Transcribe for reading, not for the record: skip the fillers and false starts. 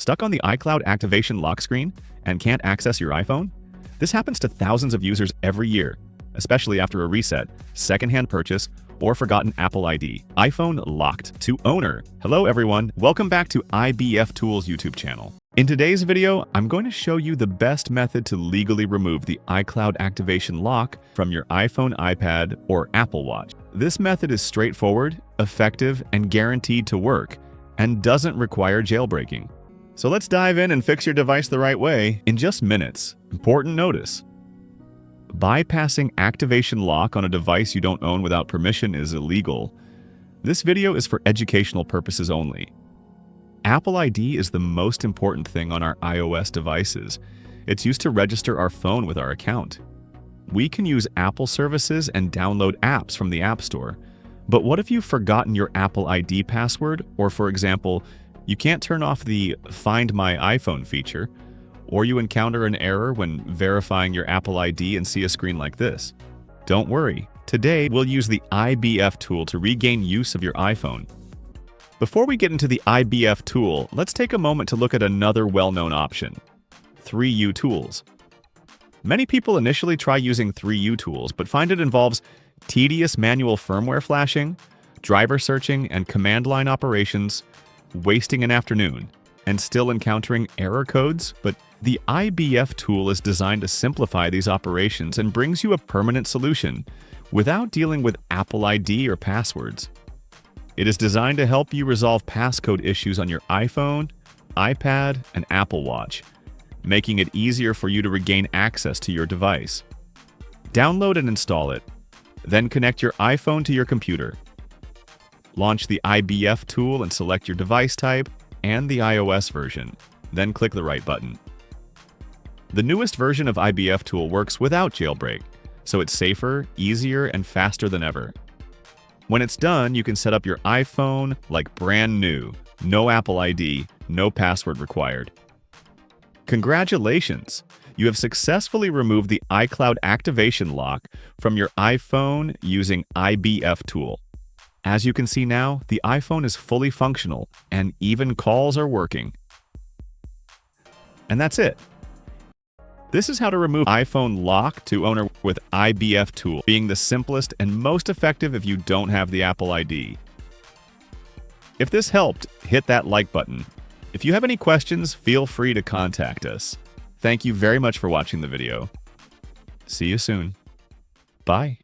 Stuck on the iCloud activation lock screen and can't access your iPhone? This happens to thousands of users every year, especially after a reset, secondhand purchase, or forgotten Apple ID. iPhone locked to owner. Hello everyone, welcome back to IBFTools YouTube channel. In today's video, I'm going to show you the best method to legally remove the iCloud activation lock from your iPhone, iPad, or Apple Watch. This method is straightforward, effective, and guaranteed to work, and doesn't require jailbreaking. So let's dive in and fix your device the right way in just minutes. Important notice: bypassing activation lock on a device you don't own without permission is illegal. This video is for educational purposes only. Apple ID is the most important thing on our iOS devices. It's used to register our phone with our account. We can use Apple services and download apps from the App Store. But what if you've forgotten your Apple ID password, or for example, you can't turn off the Find My iPhone feature, or you encounter an error when verifying your Apple ID and see a screen like this? Don't worry. Today, we'll use the IBF tool to regain use of your iPhone. Before we get into the IBF tool, let's take a moment to look at another well-known option: 3U tools. Many people initially try using 3U tools, but find it involves tedious manual firmware flashing, driver searching, and command line operations, wasting an afternoon, and still encountering error codes. But the IBF tool is designed to simplify these operations and brings you a permanent solution without dealing with Apple ID or passwords. It is designed to help you resolve passcode issues on your iPhone, iPad, and Apple Watch, making it easier for you to regain access to your device. Download and install it, then connect your iPhone to your computer. Launch the IBF tool and select your device type and the iOS version, then click the right button. The newest version of IBF tool works without jailbreak, so it's safer, easier, and faster than ever. When it's done, you can set up your iPhone like brand new, no Apple ID, no password required. Congratulations! You have successfully removed the iCloud activation lock from your iPhone using IBF tool. As you can see now, the iPhone is fully functional and even calls are working. And that's it. This is how to remove iPhone lock to owner with IBF tool, being the simplest and most effective if you don't have the Apple ID. If this helped, hit that like button. If you have any questions, feel free to contact us. Thank you very much for watching the video. See you soon. Bye.